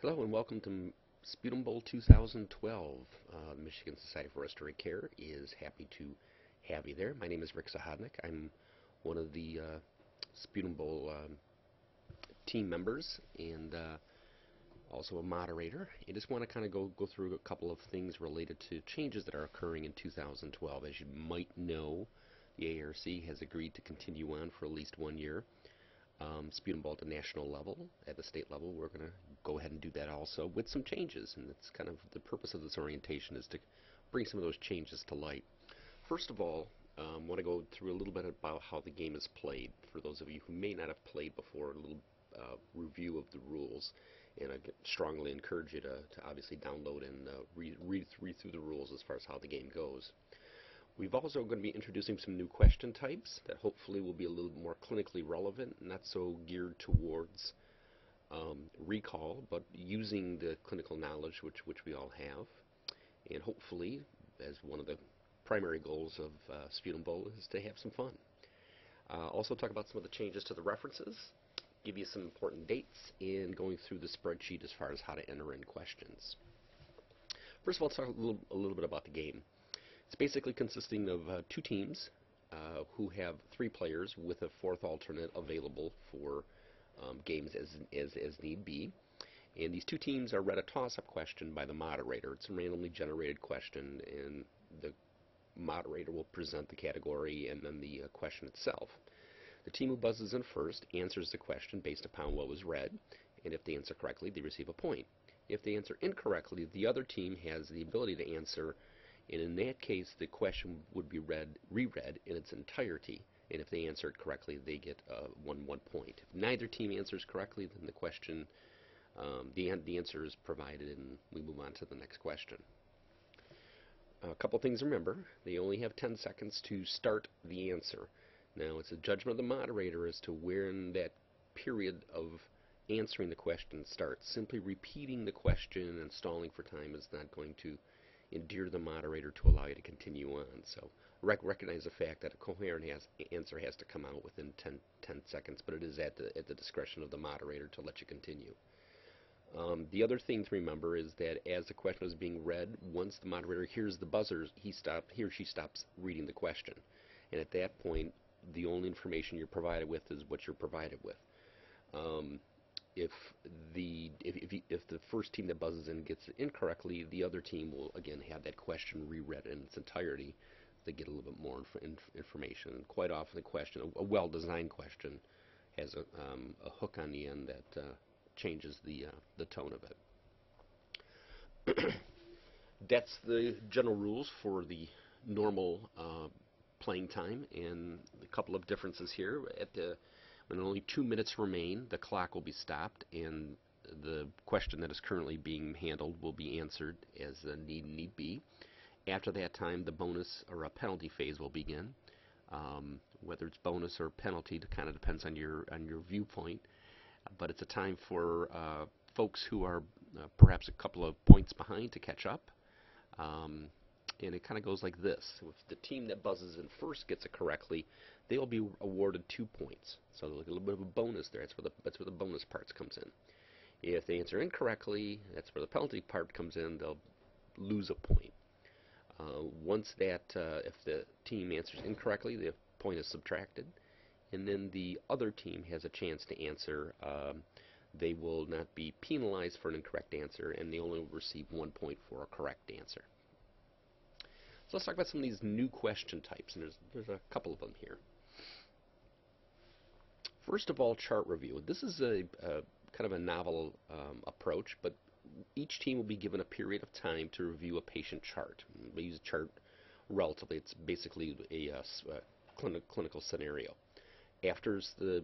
Hello and welcome to Sputum Bowl 2012. The Michigan Society for Respiratory Care is happy to have you there. My name is Rick Zahodnik. I'm one of the Sputum Bowl team members and also a moderator. I just want to kind of go through a couple of things related to changes that are occurring in 2012. As you might know, the ARC has agreed to continue on for at least 1 year. Sputum Bowl at the national level, at the state level, we're going to go ahead and do that also with some changes, and that's kind of the purpose of this orientation, is to bring some of those changes to light. First of all, I want to go through a little bit about how the game is played. For those of you who may not have played before, a little review of the rules, and I strongly encourage you to obviously download and read through the rules as far as how the game goes. We've also going to be introducing some new question types that hopefully will be a little more clinically relevant, not so geared towards recall, but using the clinical knowledge which we all have. And hopefully, as one of the primary goals of Sputum Bowl, is to have some fun. Also talk about some of the changes to the references, give you some important dates, and going through the spreadsheet as far as how to enter in questions. First of all, let's talk a little bit about the game. It's basically consisting of two teams who have 3 players with a 4th alternate available for games as need be. And these 2 teams are read a toss-up question by the moderator. It's a randomly generated question, and the moderator will present the category and then the question itself. The team who buzzes in first answers the question based upon what was read, and if they answer correctly, they receive a point. If they answer incorrectly, the other team has the ability to answer, and in that case, the question would be reread in its entirety. And if they answer it correctly, they get one point. If neither team answers correctly, then the question, the answer is provided, and we move on to the next question. A couple things to remember: they only have 10 seconds to start the answer. Now, it's a judgment of the moderator as to where in that period of answering the question starts. Simply repeating the question and stalling for time is not going to endear the moderator to allow you to continue on. So recognize the fact that a coherent answer has to come out within 10 seconds, but it is at the discretion of the moderator to let you continue. The other thing to remember is that as the question is being read, once the moderator hears the buzzer, he or she stops reading the question. And at that point, the only information you're provided with is what you're provided with. If the first team that buzzes in gets it incorrectly, the other team will again have that question reread in its entirety. They get a little bit more information. And quite often, the question, a well-designed question, has a hook on the end that changes the tone of it. That's the general rules for the normal playing time, and a couple of differences here. When only 2 minutes remain, the clock will be stopped, and the question that is currently being handled will be answered as need be. After that time, the bonus or a penalty phase will begin. Whether it's bonus or penalty, it kind of depends on your viewpoint. But it's a time for folks who are perhaps a couple of points behind to catch up. And it kind of goes like this. If the team that buzzes in first gets it correctly, they will be awarded 2 points. So there's a little bit of a bonus there. That's where the bonus parts comes in. If they answer incorrectly, that's where the penalty part comes in. They'll lose a point. Once that, if the team answers incorrectly, the point is subtracted. And then the other team has a chance to answer. They will not be penalized for an incorrect answer, and they only will receive 1 point for a correct answer. So let's talk about some of these new question types, and there's a couple of them here. First of all, chart review. This is a kind of a novel approach, but each team will be given a period of time to review a patient chart. We use a chart relatively. It's basically a clinical scenario. After the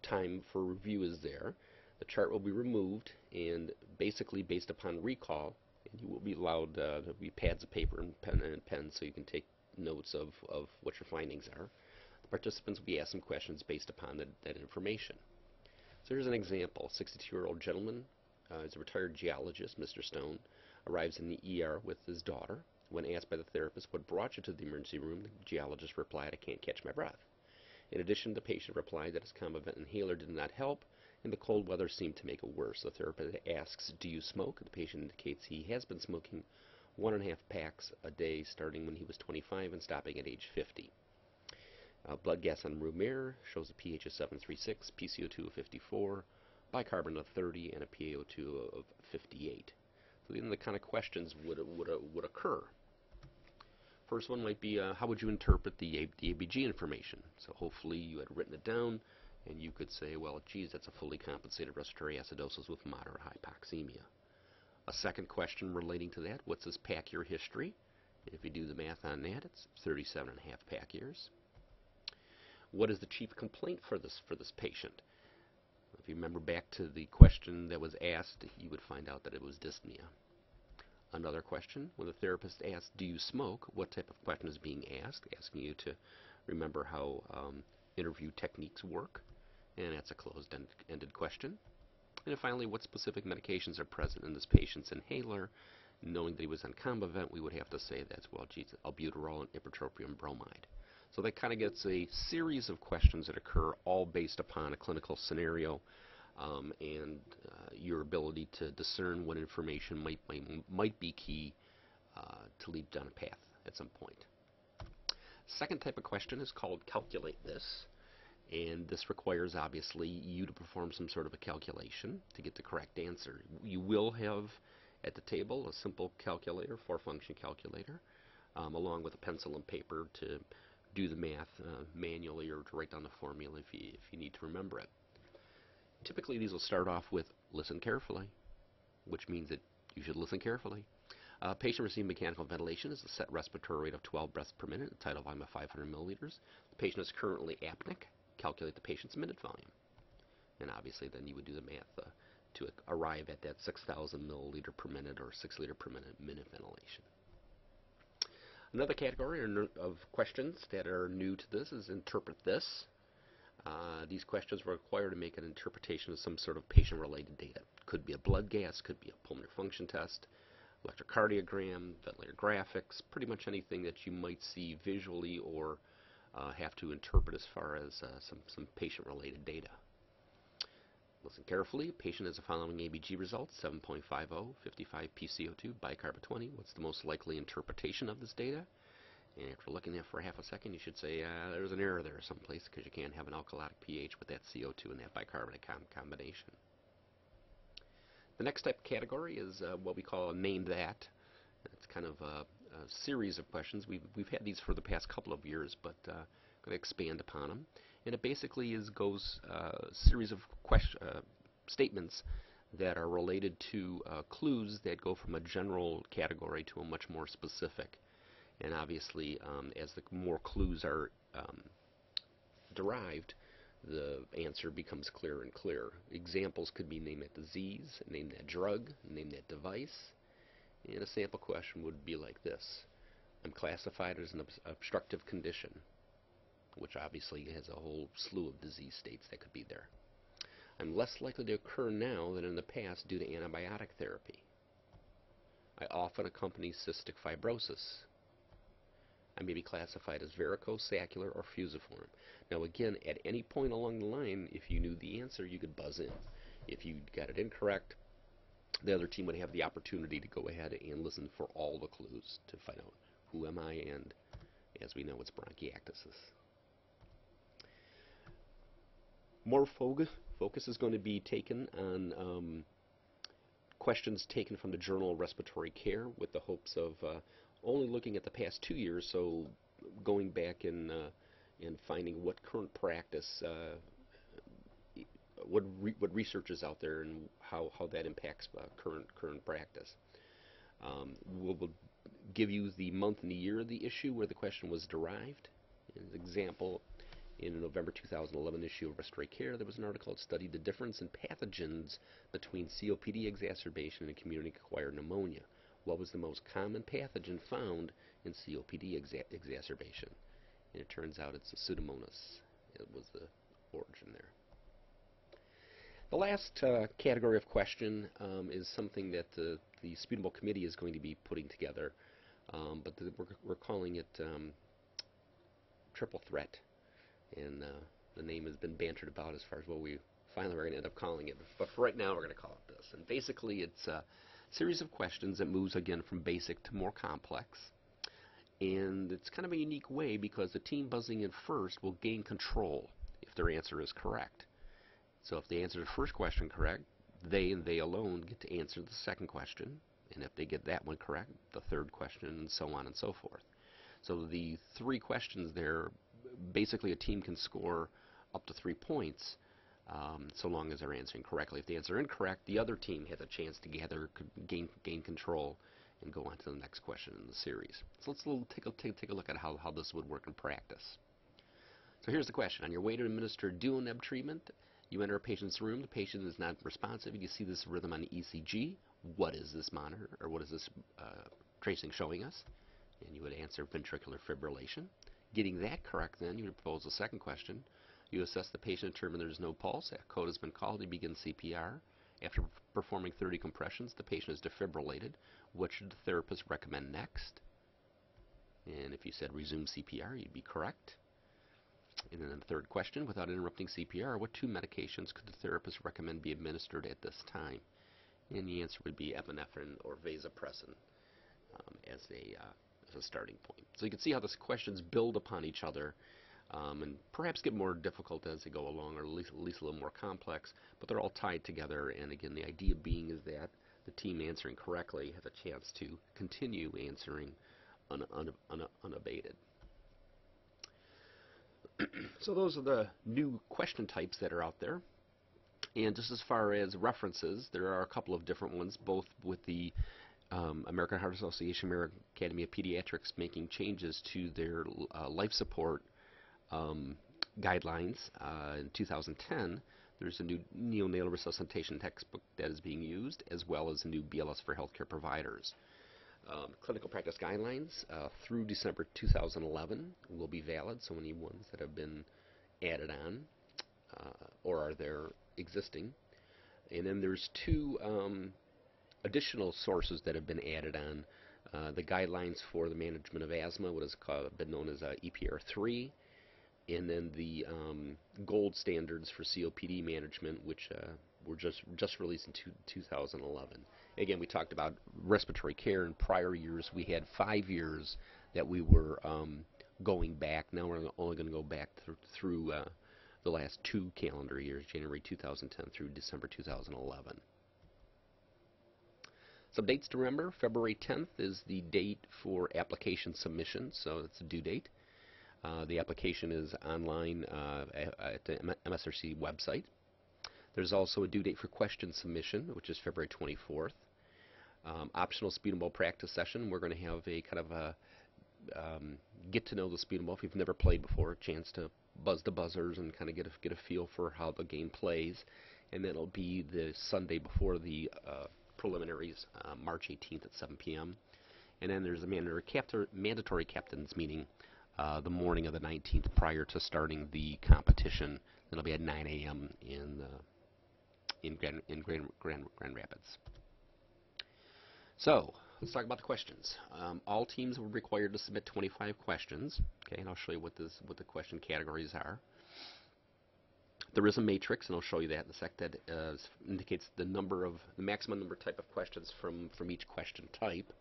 time for review is there, the chart will be removed, and basically based upon recall, you will be allowed to be pads of paper and pen so you can take notes of what your findings are. The participants will be asked some questions based upon that information. So here's an example. A 62-year-old gentleman is a retired geologist, Mr. Stone, arrives in the ER with his daughter. When asked by the therapist, "What brought you to the emergency room?" the geologist replied, "I can't catch my breath." In addition, the patient replied that his common vent inhaler did not help, and the cold weather seemed to make it worse. The therapist asks, do you smoke? The patient indicates he has been smoking 1.5 packs a day starting when he was 25 and stopping at age 50. Blood gas on room air shows a pH of 736, PCO2 of 54, bicarbonate of 30, and a PaO2 of 58. So these are the kind of questions would occur. First one might be, how would you interpret the ABG information? So hopefully you had written it down, and you could say, well, geez, that's a fully compensated respiratory acidosis with moderate hypoxemia. A second question relating to that, what's his pack year history? And if you do the math on that, it's 37.5 pack years. What is the chief complaint for this patient? If you remember back to the question that was asked, you would find out that it was dyspnea. Another question, when the therapist asks, do you smoke? What type of question is being asked? Asking you to remember how interview techniques work. And that's a closed-ended question. And then finally, what specific medications are present in this patient's inhaler? Knowing that he was on Combivent, we would have to say that's, well, geez, albuterol and ipratropium bromide. So that kind of gets a series of questions that occur all based upon a clinical scenario and your ability to discern what information might be key to lead down a path at some point. Second type of question is called calculate this. And this requires, obviously, you to perform some sort of a calculation to get the correct answer. You will have at the table a simple calculator, 4-function calculator, along with a pencil and paper to do the math manually or to write down the formula if you need to remember it. Typically, these will start off with listen carefully, which means that you should listen carefully. Patient receiving mechanical ventilation is a set respiratory rate of 12 breaths per minute, a tidal volume of 500 milliliters. The patient is currently apneic. Calculate the patient's minute volume. And obviously then you would do the math to arrive at that 6,000 milliliter per minute or 6 liter per minute ventilation. Another category of questions that are new to this is interpret this. These questions require to make an interpretation of some sort of patient-related data. Could be a blood gas, could be a pulmonary function test, electrocardiogram, ventilator graphics, pretty much anything that you might see visually or have to interpret as far as some patient-related data. Listen carefully. Patient has the following ABG results: 7.50, 55 PCO2, bicarb 20. What's the most likely interpretation of this data? And after looking at it for half a second, you should say there's an error there someplace because you can't have an alkalotic pH with that CO2 and that bicarbonate combination. The next type of category is what we call a name that. It's kind of a series of questions. We've had these for the past couple of years, but I'm going to expand upon them. And it basically goes a series of statements that are related to clues that go from a general category to a much more specific. And obviously, as the more clues are derived, the answer becomes clearer and clearer. Examples could be name that disease, name that drug, name that device. And a sample question would be like this: I'm classified as an obstructive condition, which obviously has a whole slew of disease states that could be there. I'm less likely to occur now than in the past due to antibiotic therapy. I often accompany cystic fibrosis. I may be classified as varicose-saccular or fusiform. Now again, at any point along the line, if you knew the answer, you could buzz in. If you got it incorrect, the other team would have the opportunity to go ahead and listen for all the clues to find out who am I, and as we know, it's bronchiectasis. More focus is going to be taken on questions taken from the Journal of Respiratory Care with the hopes of only looking at the past 2 years, so going back and finding what current practice, what research is out there and how that impacts current practice. We'll give you the month and the year of the issue where the question was derived. As an example, in a November 2011 issue of Respiratory Care, there was an article that studied the difference in pathogens between COPD exacerbation and community-acquired pneumonia. What was the most common pathogen found in COPD exacerbation? And it turns out it's a Pseudomonas. It was the origin there. The last category of question is something that the Sputum Bowl Committee is going to be putting together, but we're calling it triple threat, and the name has been bantered about as far as what we Finally, we're going to end up calling it. But for right now, we're going to call it this. And basically, it's a series of questions that moves, again, from basic to more complex. And it's kind of a unique way because the team buzzing in first will gain control if their answer is correct. So if they answer the first question correct, they and they alone get to answer the second question. And if they get that one correct, the third question, and so on and so forth. So the 3 questions there, basically a team can score up to 3 points so long as they're answering correctly. If they answer incorrect, the other team has a chance to gain control and go on to the next question in the series. So let's take a look at how this would work in practice. So here's the question. On your way to administer DuoNeb treatment, you enter a patient's room. The patient is not responsive. You see this rhythm on the ECG. What is this monitor, or what is this tracing showing us? And you would answer ventricular fibrillation. Getting that correct, then, you would propose a second question. You assess the patient, determine there's no pulse. That code has been called. You begin CPR. After performing 30 compressions, the patient is defibrillated. What should the therapist recommend next? And if you said resume CPR, you'd be correct. And then the third question, without interrupting CPR, what 2 medications could the therapist recommend be administered at this time? And the answer would be epinephrine or vasopressin as a starting point. So you can see how these questions build upon each other and perhaps get more difficult as they go along, or at least a little more complex, but they're all tied together. And again, the idea being is that the team answering correctly has a chance to continue answering unabated. So those are the new question types that are out there. And just as far as references, there are a couple of different ones, both with the American Heart Association, American Academy of Pediatrics making changes to their life support guidelines in 2010. There's a new neonatal resuscitation textbook that is being used, as well as a new BLS for healthcare providers. Clinical practice guidelines through December 2011 will be valid, so any ones that have been added on or are there existing. And then there's 2 additional sources that have been added on. The guidelines for the management of asthma, what has been known as EPR3, and then the gold standards for COPD management, which were just released in 2011. Again, we talked about respiratory care in prior years. We had 5 years that we were going back. Now we're only going to go back through the last 2 calendar years, January 2010 through December 2011. Some dates to remember. February 10th is the date for application submission, so it's a due date. The application is online at the MSRC website. There's also a due date for question submission, which is February 24th. Optional sputum bowl practice session. We're going to have a kind of a get to know the sputum bowl. If you've never played before, a chance to buzz the buzzers and kind of get a feel for how the game plays. And then it'll be the Sunday before the preliminaries, March 18th at 7 p.m. And then there's a mandatory captain's meeting the morning of the 19th prior to starting the competition. It'll be at 9 a.m. in Grand Rapids. So let's talk about the questions. All teams were required to submit 25 questions. Okay, and I'll show you what the question categories are. There is a matrix, and I'll show you that in a sec, that indicates the maximum number type of questions from each question type.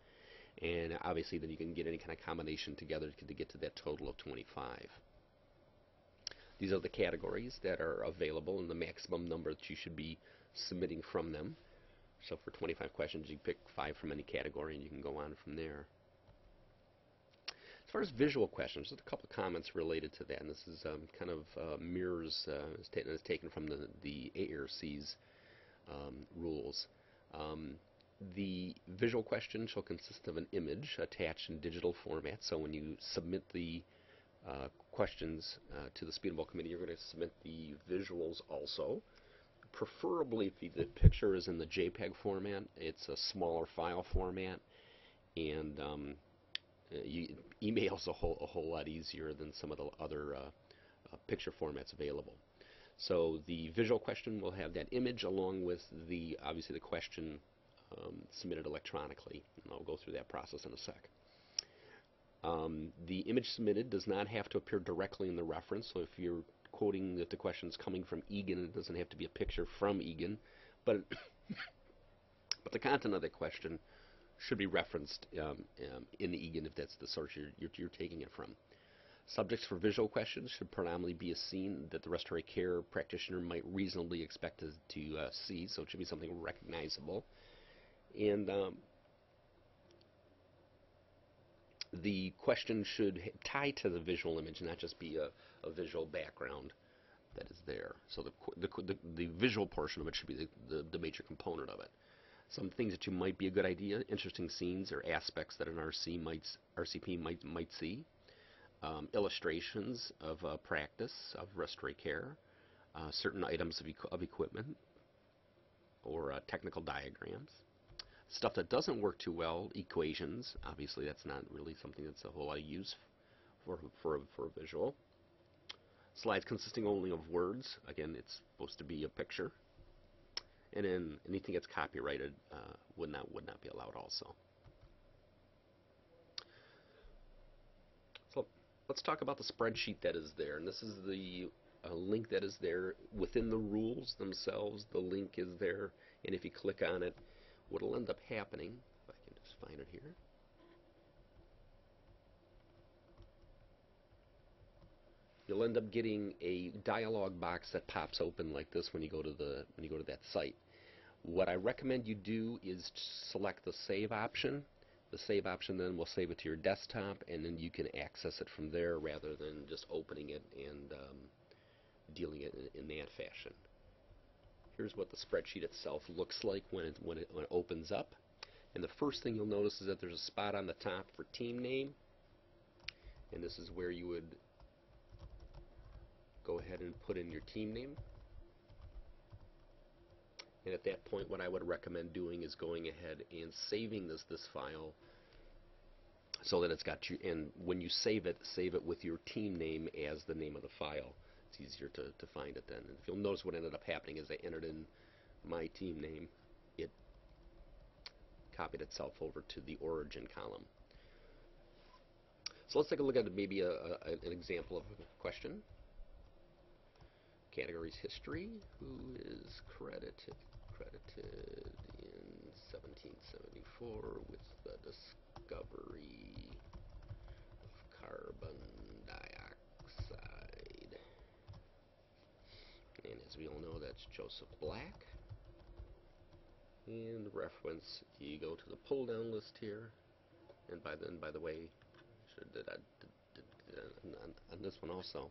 And obviously then you can get any kind of combination together to get to that total of 25. These are the categories that are available and the maximum number that you should be submitting from them. So for 25 questions, you pick 5 from any category and you can go on from there. As far as visual questions, there's a couple of comments related to that, and this is kind of mirrors, is taken from the ARC's rules. The visual question shall consist of an image attached in digital format. So when you submit the questions to the Sputum Bowl Committee, you're going to submit the visuals also. Preferably, if the picture is in the JPEG format, it's a smaller file format, and email's a whole lot easier than some of the other picture formats available. So the visual question will have that image along with obviously the question submitted electronically, and I'll go through that process in a sec. The image submitted does not have to appear directly in the reference, so if you're quoting that the question is coming from Egan. It doesn't have to be a picture from Egan, but but the content of the question should be referenced in Egan if that's the source you're taking it from. Subjects for visual questions should predominantly be a scene that the respiratory care practitioner might reasonably expect to see, so it should be something recognizable. And the question should tie to the visual image, not just be a visual background that is there. So the visual portion of it should be the major component of it. Some things that you might be a good idea: interesting scenes or aspects that an RCP might see. Illustrations of practice of respiratory care, certain items of equipment, or technical diagrams. Stuff that doesn't work too well: equations. Obviously, that's not really something that's a whole lot of use for a visual. Slides consisting only of words. Again, it's supposed to be a picture. And then anything that's copyrighted would not be allowed also. So let's talk about the spreadsheet that is there. And this is the link that is there within the rules themselves. The link is there, and if you click on it, what'll end up happening, if I can just find it here, you'll end up getting a dialog box that pops open like this when you go to that site. What I recommend you do is select the save option. The save option then will save it to your desktop, and then you can access it from there rather than just opening it and dealing it in that fashion. Here's what the spreadsheet itself looks like when it opens up. And the first thing you'll notice is that there's a spot on the top for team name, and this is where you would go ahead and put in your team name. And at that point, what I would recommend doing is going ahead and saving this file so that it's got you. And when you save it with your team name as the name of the file. It's easier to find it then. And if you'll notice, what ended up happening is I entered in my team name. It copied itself over to the origin column. So let's take a look at maybe an example of a question. Categories: history. Who is credited in 1774 with the discovery of carbon dioxide? And as we all know, that's Joseph Black. And the reference, you go to the pull-down list here. And by the way, should did on this one also.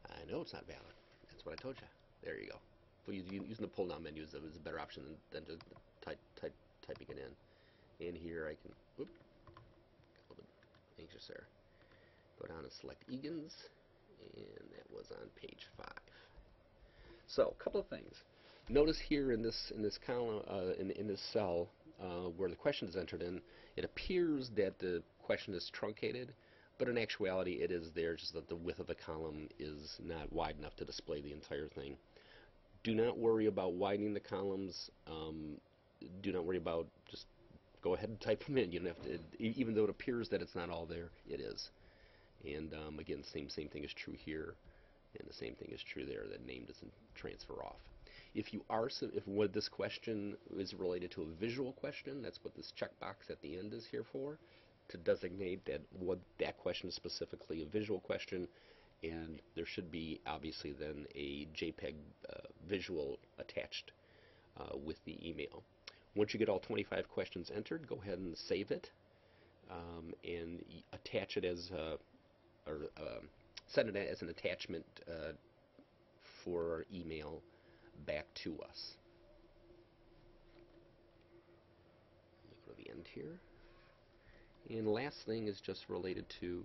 I know it's not valid. That's what I told you. There you go. So using the pull-down menu is a better option than just typing it in. And here I can, whoop, a little bit anxious there. Go down and select Egan's, and that was on page 5. So a couple of things. Notice here in this column, in this cell where the question is entered in, it appears that the question is truncated, but in actuality it is there, just that the width of the column is not wide enough to display the entire thing. Do not worry about widening the columns. Do not worry about, just go ahead and type them in. You don't have to, even though it appears that it's not all there, it is. And again, same thing is true here, and the same thing is true there. That name doesn't transfer off. If what this question is related to a visual question, that's what this checkbox at the end is here for, to designate that what that question is specifically a visual question, and there should be obviously then a JPEG visual attached with the email. Once you get all 25 questions entered, go ahead and save it and attach it as send it as an attachment for email back to us. Go to the end here. And the last thing is just related to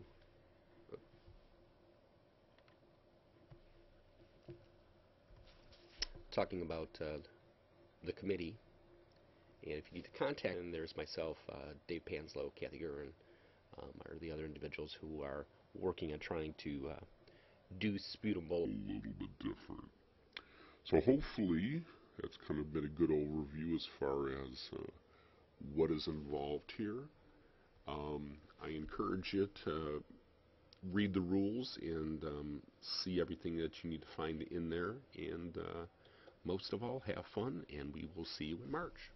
talking about the committee. And if you need to contact them, there's myself, Dave Panslow, Kathy Gurin, are the other individuals who are working on trying to do Sputum Bowl a little bit different. So hopefully that's kind of been a good overview as far as what is involved here. I encourage you to read the rules and see everything that you need to find in there. And most of all, have fun, and we will see you in March.